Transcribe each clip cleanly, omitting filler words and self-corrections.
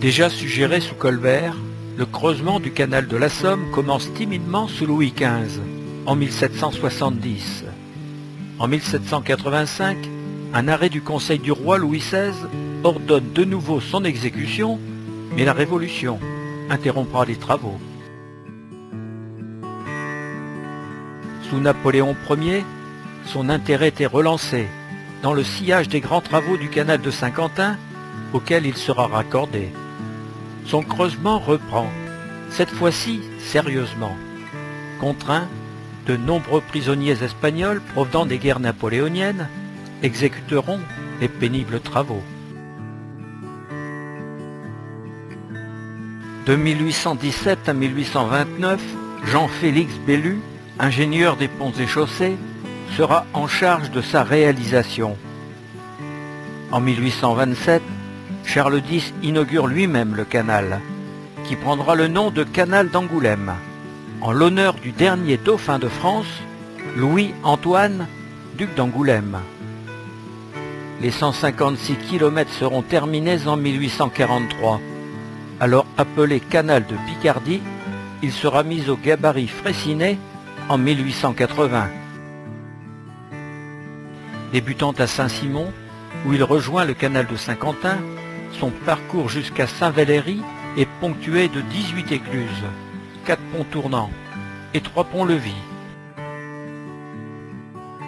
Déjà suggéré sous Colbert, le creusement du canal de la Somme commence timidement sous Louis XV, en 1770. En 1785, un arrêt du Conseil du roi Louis XVI ordonne de nouveau son exécution, mais la Révolution interrompra les travaux. Sous Napoléon Ier, son intérêt était relancé dans le sillage des grands travaux du canal de Saint-Quentin, auquel il sera raccordé. Son creusement reprend, cette fois-ci sérieusement. Contraint, de nombreux prisonniers espagnols provenant des guerres napoléoniennes exécuteront les pénibles travaux. De 1817 à 1829, Jean-Félix Bellu, ingénieur des ponts et chaussées, sera en charge de sa réalisation. En 1827, Charles X inaugure lui-même le canal, qui prendra le nom de canal d'Angoulême, en l'honneur du dernier dauphin de France, Louis-Antoine, duc d'Angoulême. Les 156 km seront terminés en 1843. Alors appelé canal de Picardie, il sera mis au gabarit Fraissinet en 1880. Débutant à Saint-Simon, où il rejoint le canal de Saint-Quentin, son parcours jusqu'à Saint-Valery est ponctué de 18 écluses, 4 ponts tournants et 3 ponts-levis.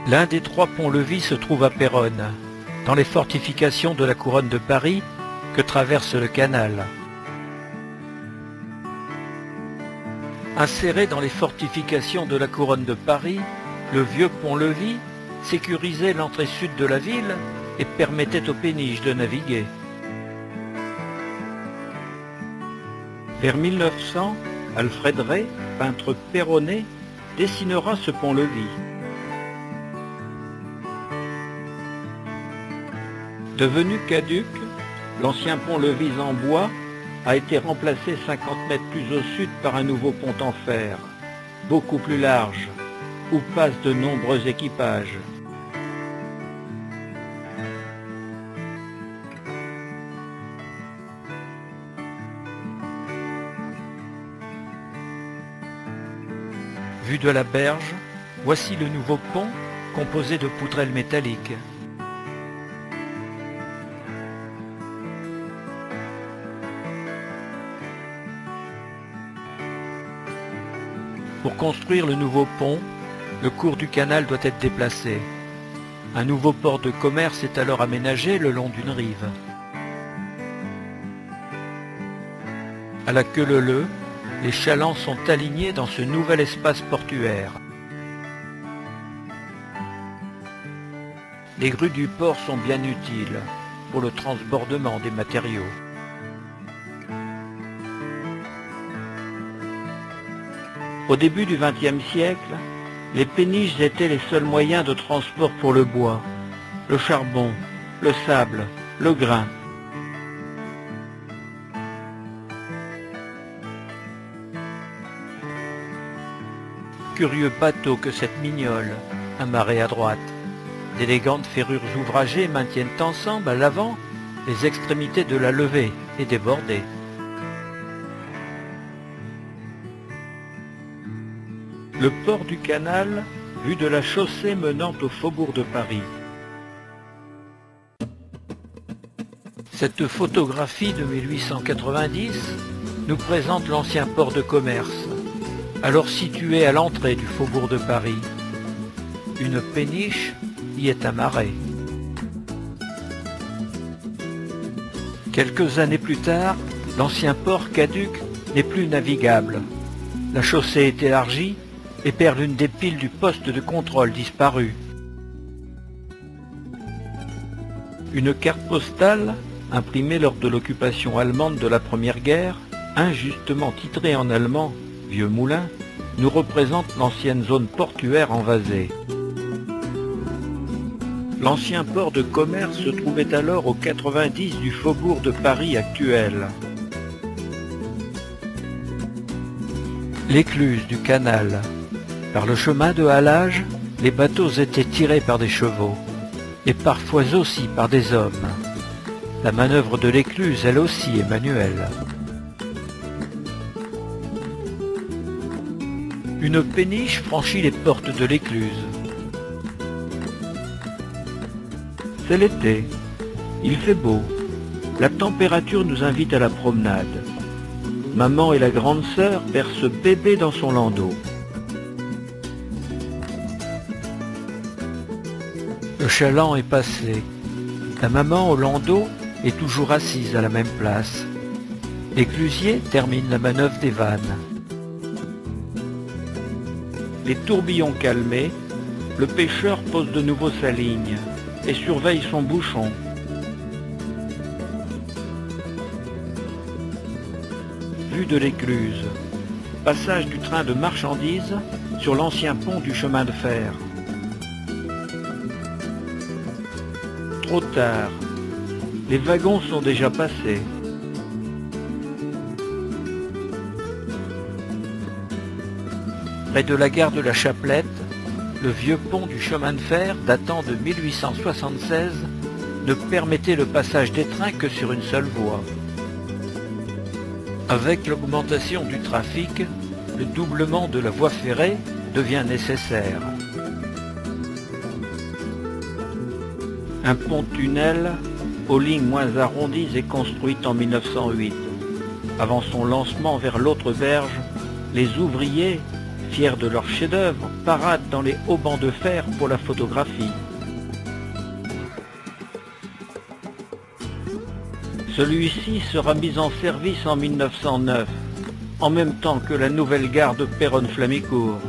L'un des 3 ponts-levis se trouve à Péronne, dans les fortifications de la couronne de Paris que traverse le canal. Inséré dans les fortifications de la couronne de Paris, le vieux pont-levis sécurisait l'entrée sud de la ville et permettait aux péniches de naviguer. Vers 1900, Alfred Rey, peintre péronnais, dessinera ce pont-levis. Devenu caduc, l'ancien pont-levis en bois a été remplacé 50 mètres plus au sud par un nouveau pont en fer, beaucoup plus large, où passent de nombreux équipages. Vu de la berge, voici le nouveau pont composé de poutrelles métalliques. Pour construire le nouveau pont, le cours du canal doit être déplacé. Un nouveau port de commerce est alors aménagé le long d'une rive. À la queue leu-leu, les chalands sont alignés dans ce nouvel espace portuaire. Les grues du port sont bien utiles pour le transbordement des matériaux. Au début du XXe siècle, les péniches étaient les seuls moyens de transport pour le bois, le charbon, le sable, le grain. Curieux bateau que cette Mignole, amarrée à droite. D'élégantes ferrures ouvragées maintiennent ensemble à l'avant les extrémités de la levée et des bordées. Le port du canal, vu de la chaussée menant au faubourg de Paris. Cette photographie de 1890 nous présente l'ancien port de commerce, alors situé à l'entrée du faubourg de Paris. Une péniche y est amarrée. Quelques années plus tard, l'ancien port caduc n'est plus navigable. La chaussée est élargie et perd l'une des piles du poste de contrôle disparu. Une carte postale, imprimée lors de l'occupation allemande de la Première Guerre, injustement titrée en allemand « Vieux Moulin », nous représente l'ancienne zone portuaire envasée. L'ancien port de commerce se trouvait alors au 90 du faubourg de Paris actuel. L'écluse du canal. Par le chemin de halage, les bateaux étaient tirés par des chevaux, et parfois aussi par des hommes. La manœuvre de l'écluse, elle aussi, est manuelle. Une péniche franchit les portes de l'écluse. C'est l'été. Il fait beau. La température nous invite à la promenade. Maman et la grande sœur bercent bébé dans son landau. Le chaland est passé. La maman au landau est toujours assise à la même place. L'éclusier termine la manœuvre des vannes. Les tourbillons calmés, le pêcheur pose de nouveau sa ligne et surveille son bouchon. Vue de l'écluse. Passage du train de marchandises sur l'ancien pont du chemin de fer. Trop tard. Les wagons sont déjà passés. Près de la gare de la Chaplette, le vieux pont du chemin de fer datant de 1876 ne permettait le passage des trains que sur une seule voie. Avec l'augmentation du trafic, le doublement de la voie ferrée devient nécessaire. Un pont-tunnel aux lignes moins arrondies est construit en 1908. Avant son lancement vers l'autre berge, les ouvriers, fiers de leur chef-d'œuvre, paradent dans les hauts bancs de fer pour la photographie. Celui-ci sera mis en service en 1909, en même temps que la nouvelle gare de Péronne-Flamicourt.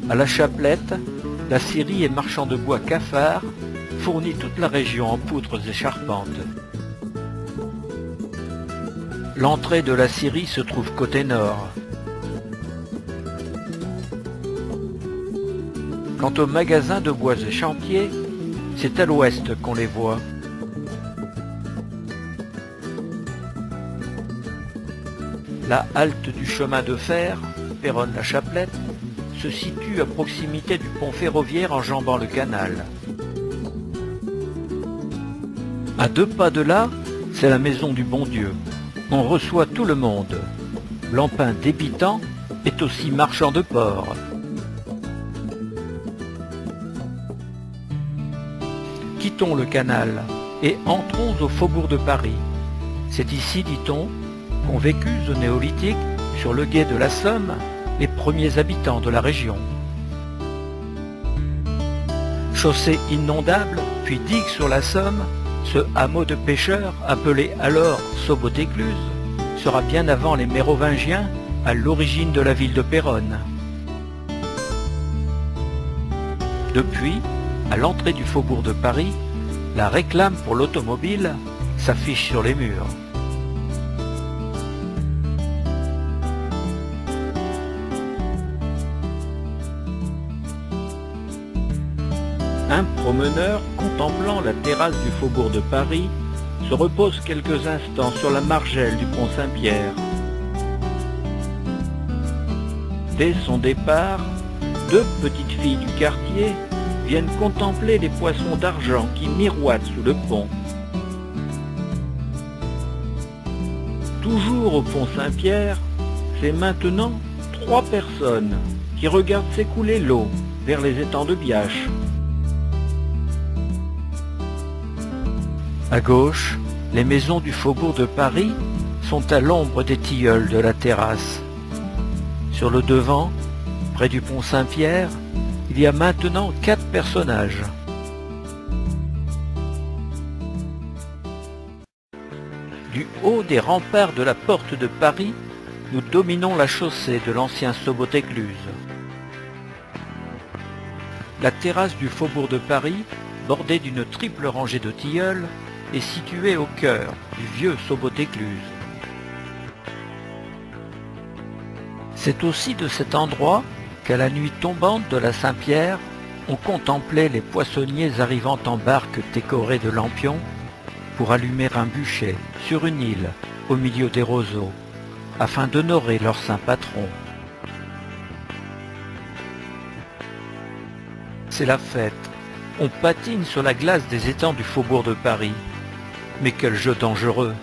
À la Chaplette, la scierie et marchand de bois Cafard fournit toute la région en poutres et charpentes. L'entrée de la scierie se trouve côté nord. Quant aux magasins de bois et chantiers, c'est à l'ouest qu'on les voit. La halte du chemin de fer, Péronne-la-Chaplette, se situe à proximité du pont ferroviaire enjambant le canal. À 2 pas de là, c'est la maison du bon Dieu. On reçoit tout le monde. Lampin débitant est aussi marchand de porc. Quittons le canal et entrons au faubourg de Paris. C'est ici, dit-on, qu'ont vécu au néolithique, sur le gué de la Somme, les premiers habitants de la région. Chaussée inondable, puis digue sur la Somme, ce hameau de pêcheurs, appelé alors Sobot-Écluse, sera bien avant les Mérovingiens, à l'origine de la ville de Péronne. Depuis, à l'entrée du faubourg de Paris, la réclame pour l'automobile s'affiche sur les murs. Un promeneur contemplant la terrasse du faubourg de Paris se repose quelques instants sur la margelle du pont Saint-Pierre. Dès son départ, 2 petites filles du quartier viennent contempler les poissons d'argent qui miroitent sous le pont. Toujours au pont Saint-Pierre, c'est maintenant 3 personnes qui regardent s'écouler l'eau vers les étangs de Biache. À gauche, les maisons du faubourg de Paris sont à l'ombre des tilleuls de la terrasse. Sur le devant, près du pont Saint-Pierre, il y a maintenant 4 personnages. Du haut des remparts de la porte de Paris, nous dominons la chaussée de l'ancien Sobot-Écluse. La terrasse du faubourg de Paris, bordée d'une triple rangée de tilleuls, est située au cœur du vieux Sobot-Écluse. C'est aussi de cet endroit qu'à la nuit tombante de la Saint-Pierre, On contemplait les poissonniers arrivant en barque décorée de lampions pour allumer un bûcher sur une île au milieu des roseaux, afin d'honorer leur saint patron. C'est la fête. On patine sur la glace des étangs du faubourg de Paris. Mais quel jeu dangereux!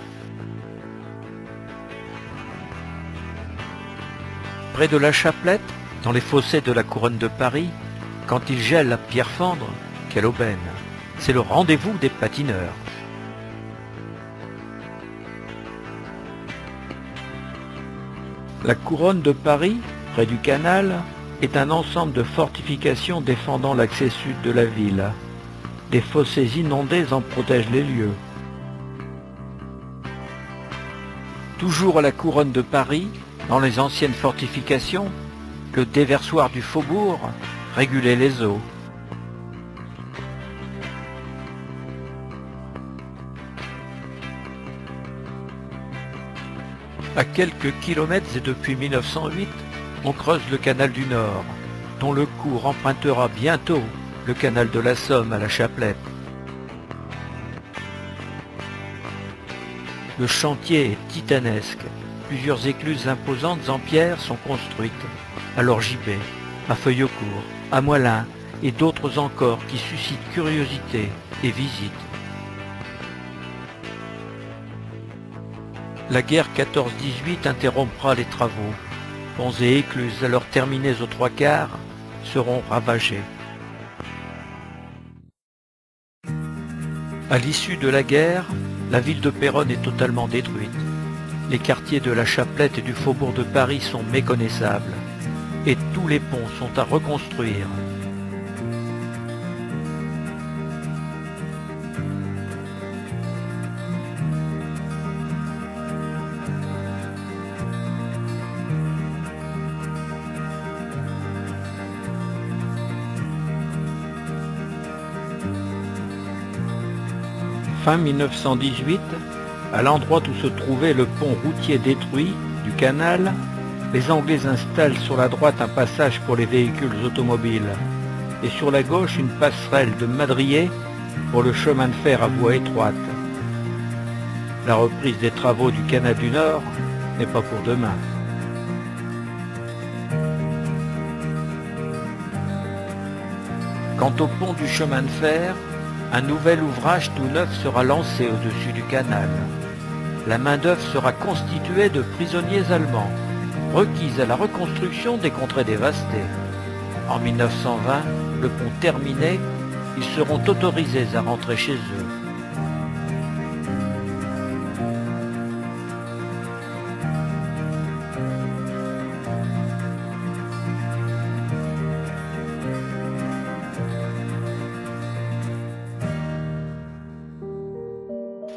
Près de la Chaplette, dans les fossés de la couronne de Paris, quand il gèle à pierre fendre, quelle aubaine! C'est le rendez-vous des patineurs. La couronne de Paris, près du canal, est un ensemble de fortifications défendant l'accès sud de la ville. Des fossés inondés en protègent les lieux. Toujours à la couronne de Paris, dans les anciennes fortifications, le déversoir du faubourg régulait les eaux. À quelques kilomètres et depuis 1908, on creuse le canal du Nord, dont le cours empruntera bientôt le canal de la Somme à la Chaplette. Le chantier est titanesque. Plusieurs écluses imposantes en pierre sont construites, à l'Orgibet, à Feuillecourt, à Moilin et d'autres encore qui suscitent curiosité et visite. La guerre 14-18 interrompra les travaux. Ponts et écluses alors terminés aux 3/4 seront ravagés. À l'issue de la guerre, la ville de Péronne est totalement détruite. Les quartiers de la Chaplette et du faubourg de Paris sont méconnaissables et tous les ponts sont à reconstruire. Fin 1918, à l'endroit où se trouvait le pont routier détruit du canal, les Anglais installent sur la droite un passage pour les véhicules automobiles et sur la gauche une passerelle de madriers pour le chemin de fer à voie étroite. La reprise des travaux du canal du Nord n'est pas pour demain. Quant au pont du chemin de fer, un nouvel ouvrage tout neuf sera lancé au-dessus du canal. La main-d'œuvre sera constituée de prisonniers allemands, requis à la reconstruction des contrées dévastées. En 1920, le pont terminé, ils seront autorisés à rentrer chez eux.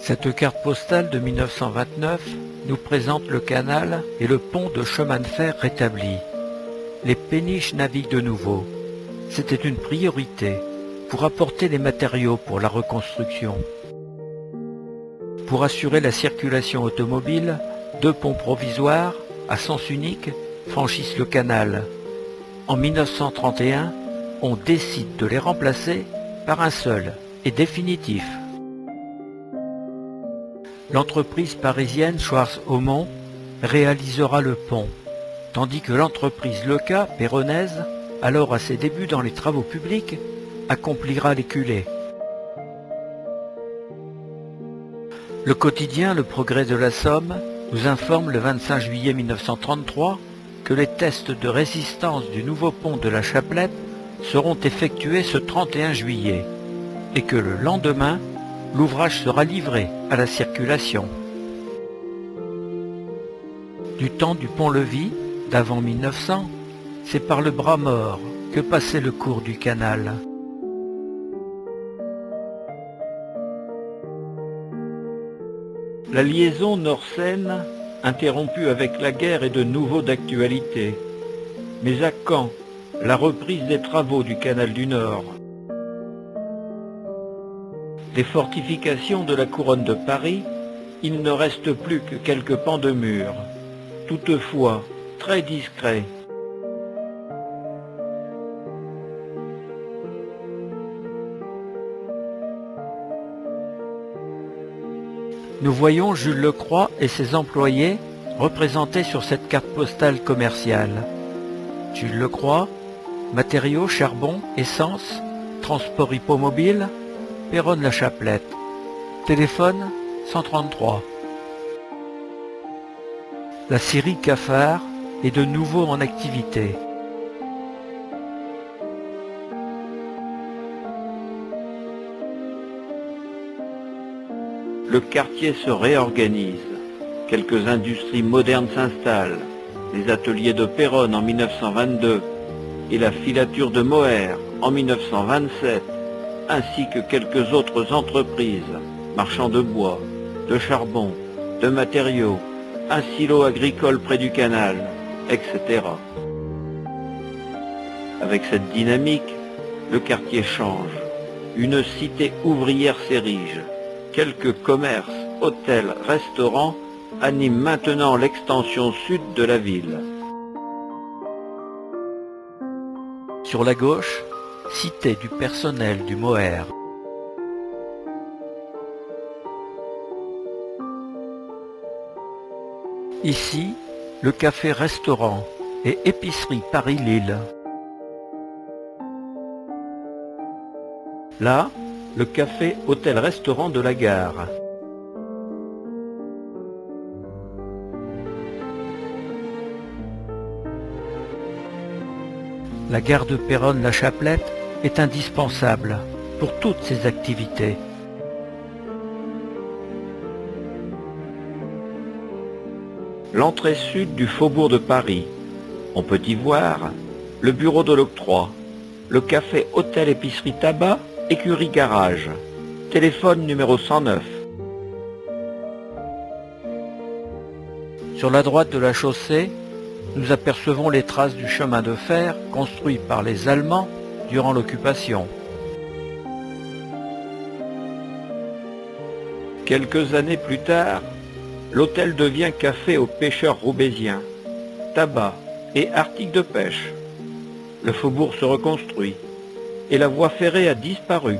Cette carte postale de 1929 nous présente le canal et le pont de chemin de fer rétabli. Les péniches naviguent de nouveau. C'était une priorité pour apporter les matériaux pour la reconstruction. Pour assurer la circulation automobile, 2 ponts provisoires, à sens unique, franchissent le canal. En 1931, on décide de les remplacer par un seul et définitif. L'entreprise parisienne Schwarz-Aumont réalisera le pont, tandis que l'entreprise Leca, péronnaise, alors à ses débuts dans les travaux publics, accomplira les culées. Le quotidien Le Progrès de la Somme nous informe le 25 juillet 1933 que les tests de résistance du nouveau pont de la Chaplette seront effectués ce 31 juillet et que le lendemain, l'ouvrage sera livré à la circulation. Du temps du pont-levis, d'avant 1900, c'est par le bras mort que passait le cours du canal. La liaison Nord-Seine, interrompue avec la guerre, est de nouveau d'actualité. Mais à quand la reprise des travaux du canal du Nord? Des fortifications de la couronne de Paris, il ne reste plus que quelques pans de murs, toutefois très discrets. Nous voyons Jules Lecroix et ses employés représentés sur cette carte postale commerciale. Jules Lecroix, matériaux, charbon, essence, transport hippomobile, Péronne-la-Chapelette. Téléphone 133. La scierie Cafard est de nouveau en activité. Le quartier se réorganise. Quelques industries modernes s'installent. Les ateliers de Péronne en 1922 et la filature de Moher en 1927, ainsi que quelques autres entreprises, marchands de bois, de charbon, de matériaux, un silo agricole près du canal, etc. Avec cette dynamique, le quartier change. Une cité ouvrière s'érige. Quelques commerces, hôtels, restaurants animent maintenant l'extension sud de la ville. Sur la gauche, cité du personnel du Moher. Ici, le café-restaurant et épicerie Paris-Lille. Là, le café hôtel-restaurant de la gare. La gare de Péronne-la-Chapelette est indispensable pour toutes ces activités. L'entrée sud du faubourg de Paris. On peut y voir le bureau de l'octroi, le café hôtel épicerie tabac, écurie garage, téléphone numéro 109. Sur la droite de la chaussée, nous apercevons les traces du chemin de fer construit par les Allemands durant l'occupation. Quelques années plus tard, l'hôtel devient café aux pêcheurs roubaisiens, tabac et articles de pêche. Le faubourg se reconstruit et la voie ferrée a disparu.